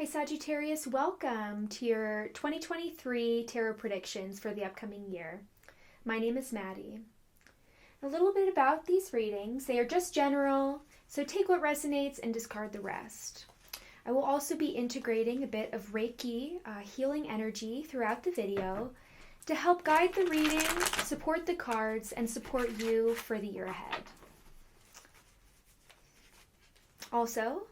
Hi Sagittarius, welcome to your 2023 tarot predictions for the upcoming year. My name is Madi. A little bit about these readings. They are just general, so take what resonates and discard the rest. I will also be integrating a bit of Reiki healing energy throughout the video to help guide the reading, support the cards, and support you for the year ahead. Also,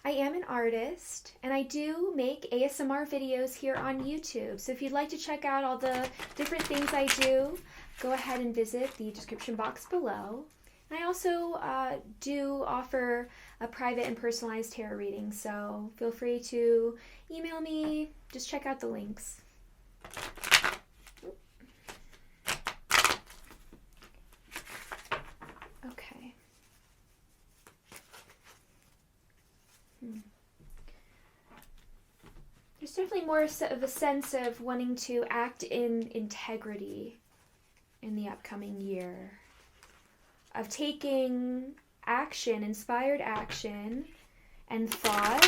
I am an artist, and I do make ASMR videos here on YouTube. So if you'd like to check out all the different things I do, go ahead and visit the description box below. And I also do offer a private and personalized tarot reading, so feel free to email me. Just check out the links. Okay. There's definitely more of a sense of wanting to act in integrity in the upcoming year. Of taking action, inspired action, and thought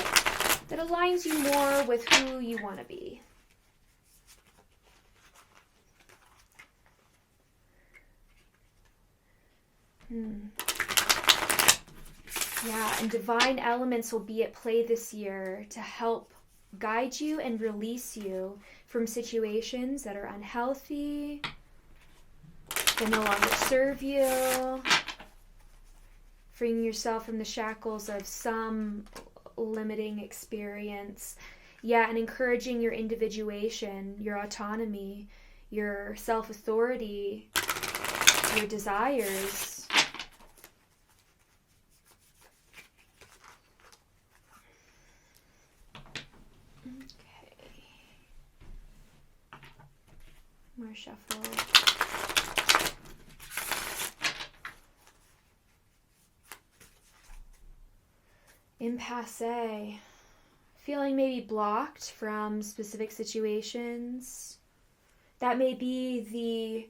that aligns you more with who you want to be. Yeah, and divine elements will be at play this year to help guide you and release you from situations that are unhealthy, that no longer serve you, freeing yourself from the shackles of some limiting experience. Yeah, and encouraging your individuation, your autonomy, your self-authority, your desires. More shuffle. Impasse. Feeling maybe blocked from specific situations. That may be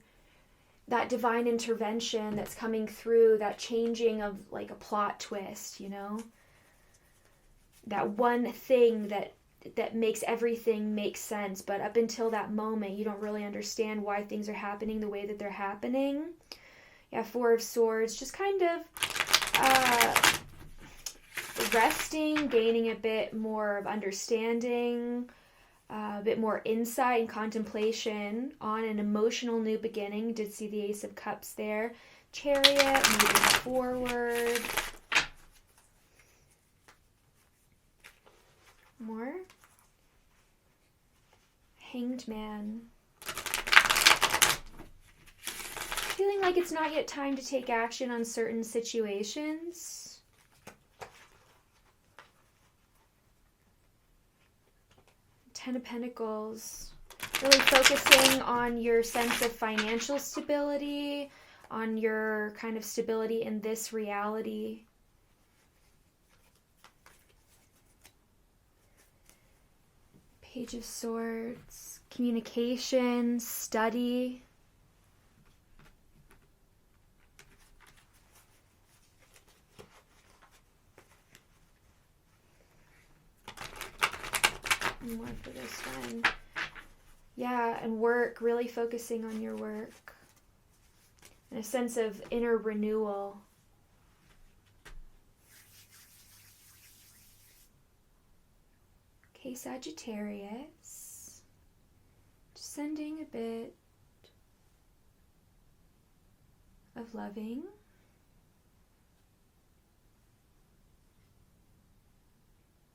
that divine intervention that's coming through, that changing of like a plot twist, you know? That one thing that makes everything make sense, but up until that moment you don't really understand why things are happening the way that they're happening. Yeah, Four of Swords, just kind of resting, gaining a bit more of understanding, a bit more insight and contemplation on an emotional new beginning. Did see the Ace of Cups there. Chariot, moving forward. More. Hanged Man. Feeling like it's not yet time to take action on certain situations. Ten of Pentacles. Really focusing on your sense of financial stability, on your kind of stability in this reality. Page of Swords, communication, study. More for this one. Yeah, and work, really focusing on your work. And a sense of inner renewal. Okay, Sagittarius, just sending a bit of loving,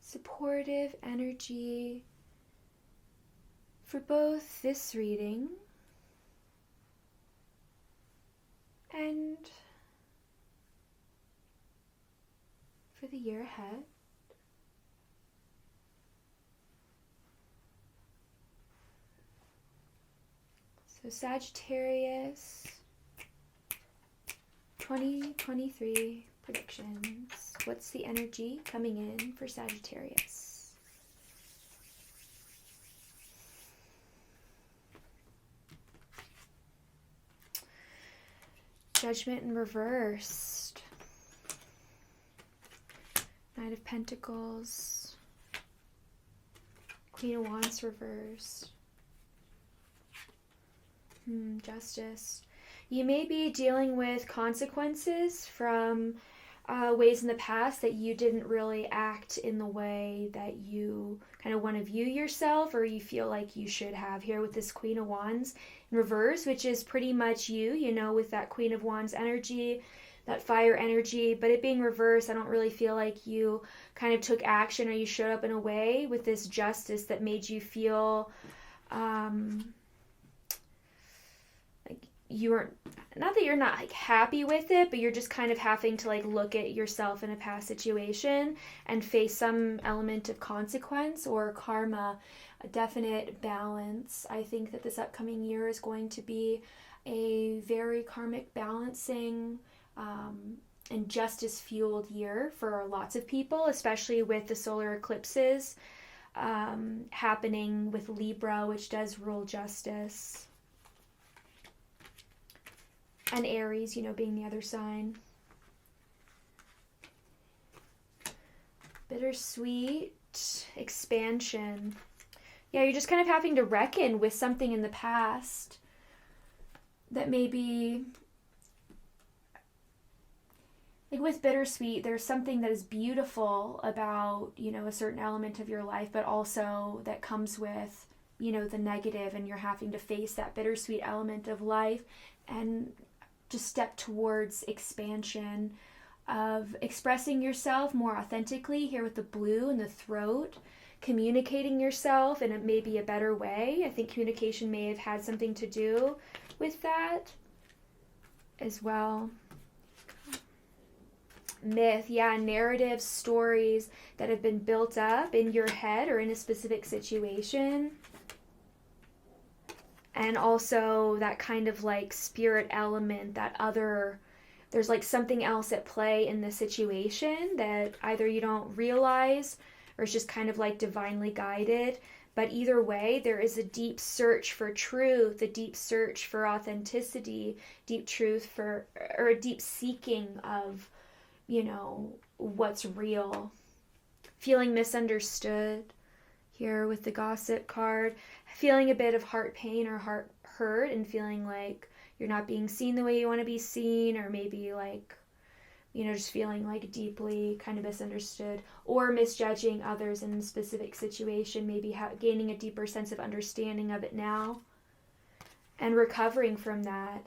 supportive energy for both this reading and for the year ahead. So Sagittarius, 2023 predictions. What's the energy coming in for Sagittarius? Judgment in reversed. Knight of Pentacles. Queen of Wands reversed. Justice. You may be dealing with consequences from ways in the past that you didn't really act in the way that you kind of want to view yourself, or you feel like you should have, here with this Queen of Wands in reverse, which is pretty much you know, with that Queen of Wands energy, that fire energy. But it being reversed, I don't really feel like you kind of took action, or you showed up in a way with this Justice that made you feel like you weren't, not that you're not like happy with it, but you're just kind of having to like look at yourself in a past situation and face some element of consequence or karma, a definite balance. I think that this upcoming year is going to be a very karmic balancing and justice fueled year for lots of people, especially with the solar eclipses happening with Libra, which does rule justice. And Aries, you know, being the other sign. Bittersweet expansion. Yeah, you're just kind of having to reckon with something in the past that maybe, like with bittersweet, there's something that is beautiful about, you know, a certain element of your life, but also that comes with, you know, the negative, and you're having to face that bittersweet element of life and just step towards expansion of expressing yourself more authentically, here with the blue and the throat, communicating yourself in maybe a better way. I think communication may have had something to do with that as well. Myth, yeah, narratives, stories that have been built up in your head or in a specific situation. And also that kind of like spirit element, that other, there's like something else at play in the situation that either you don't realize or it's just kind of like divinely guided. But either way, there is a deep search for truth, a deep search for authenticity, deep truth for, or a deep seeking of, you know, what's real. Feeling misunderstood, here with the Gossip card. Feeling a bit of heart pain or heart hurt, and feeling like you're not being seen the way you want to be seen, or maybe like, you know, just feeling like deeply kind of misunderstood, or misjudging others in a specific situation, maybe gaining a deeper sense of understanding of it now and recovering from that.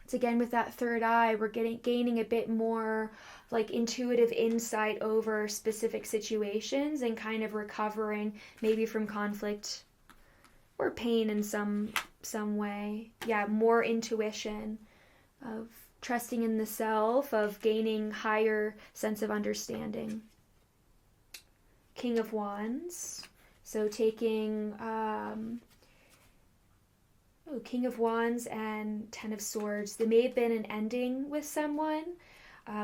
It's again with that third eye, we're gaining a bit more like intuitive insight over specific situations and kind of recovering maybe from conflict or pain in some way. Yeah, more intuition of trusting in the self, of gaining higher sense of understanding. King of Wands. So taking King of Wands and Ten of Swords. There may have been an ending with someone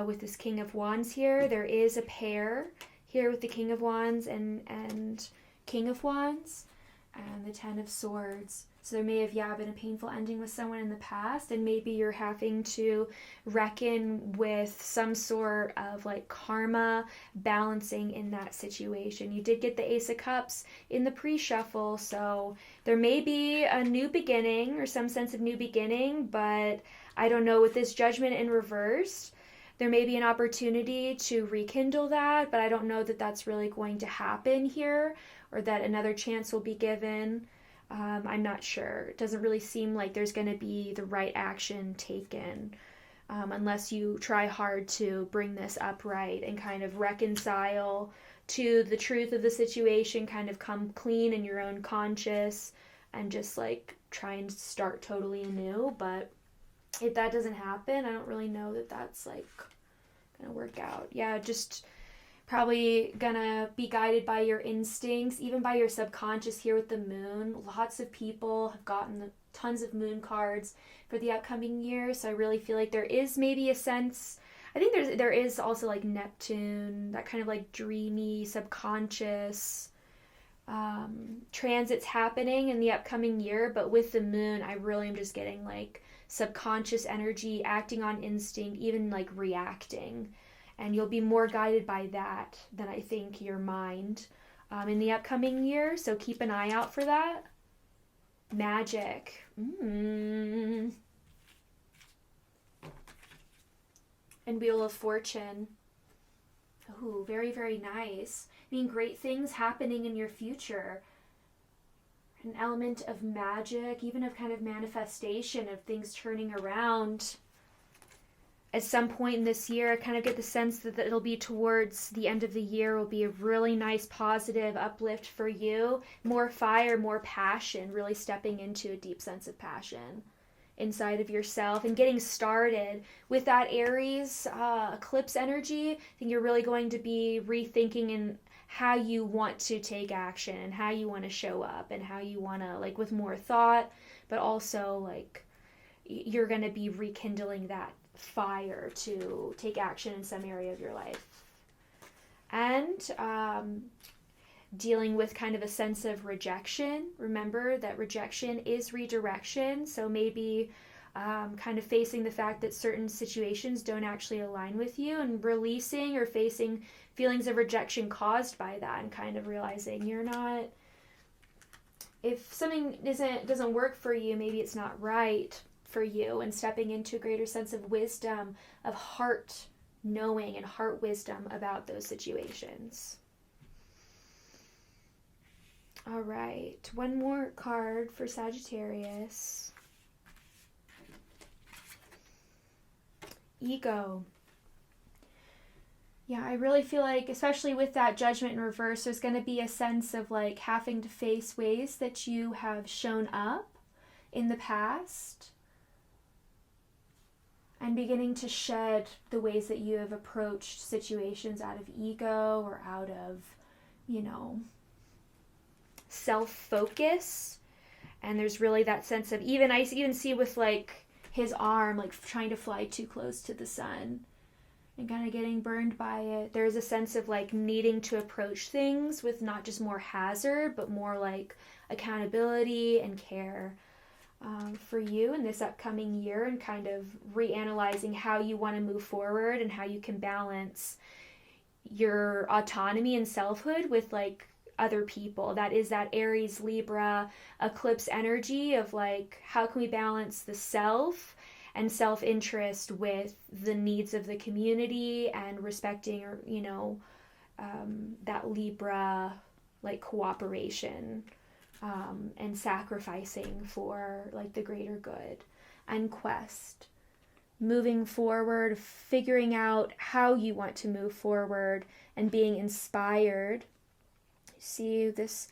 with this King of Wands here. There is a pair here with the King of Wands and King of Wands and the Ten of Swords. So there may have, been a painful ending with someone in the past, and maybe you're having to reckon with some sort of like karma balancing in that situation. You did get the Ace of Cups in the pre-shuffle, so there may be a new beginning or some sense of new beginning, but I don't know, with this Judgment in reverse, there may be an opportunity to rekindle that, but I don't know that that's really going to happen here, or that another chance will be given. I'm not sure. It doesn't really seem like there's going to be the right action taken unless you try hard to bring this upright and kind of reconcile to the truth of the situation, kind of come clean in your own conscious and just like try and start totally anew. But if that doesn't happen, I don't really know that that's like going to work out. Yeah, just probably gonna be guided by your instincts, even by your subconscious here with the moon. Lots of people have gotten tons of moon cards for the upcoming year, so I really feel like there is maybe a sense, I think there is also like Neptune, that kind of like dreamy subconscious transits happening in the upcoming year. But with the moon, I really am just getting like subconscious energy, acting on instinct, even like reacting. And you'll be more guided by that than I think your mind. in the upcoming year. So keep an eye out for that. Magic. And Wheel of Fortune. Ooh, very, very nice. I mean, great things happening in your future. An element of magic, even of kind of manifestation, of things turning around. At some point in this year, I kind of get the sense that it'll be towards the end of the year, will be a really nice positive uplift for you. More fire, more passion, really stepping into a deep sense of passion inside of yourself and getting started. With that Aries eclipse energy, I think you're really going to be rethinking in how you want to take action and how you want to show up and how you want to, like, with more thought, but also like you're going to be rekindling that fire to take action in some area of your life. And dealing with kind of a sense of rejection. Remember that rejection is redirection. So maybe kind of facing the fact that certain situations don't actually align with you, and releasing or facing feelings of rejection caused by that, and kind of realizing you're not, if something doesn't work for you, maybe it's not right for you, and stepping into a greater sense of wisdom, of heart knowing and heart wisdom about those situations. All right, one more card for Sagittarius. Ego. Yeah, I really feel like, especially with that Judgment in reverse, there's going to be a sense of like having to face ways that you have shown up in the past, and beginning to shed the ways that you have approached situations out of ego or out of, self-focus. And there's really that sense of, I even see with like his arm, like trying to fly too close to the sun and kind of getting burned by it. There's a sense of like needing to approach things with not just more hazard, but more like accountability and care for you in this upcoming year, and kind of reanalyzing how you want to move forward and how you can balance your autonomy and selfhood with like other people. That is that Aries Libra eclipse energy of like, how can we balance the self and self-interest with the needs of the community, and respecting, that Libra like cooperation, and sacrificing for like the greater good, and quest. Moving forward, figuring out how you want to move forward, and being inspired. See this,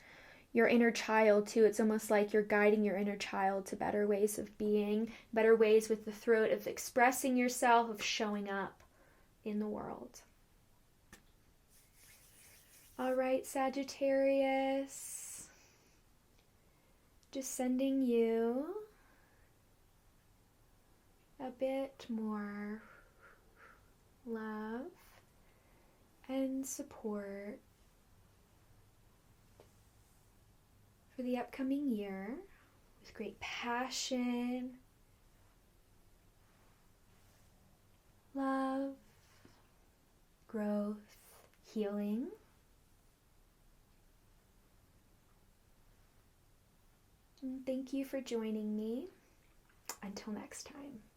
your inner child too. It's almost like you're guiding your inner child to better ways of being, better ways with the throat of expressing yourself, of showing up in the world. All right, Sagittarius, just sending you a bit more love and support for the upcoming year, with great passion, love, growth, healing. And thank you for joining me. Until next time.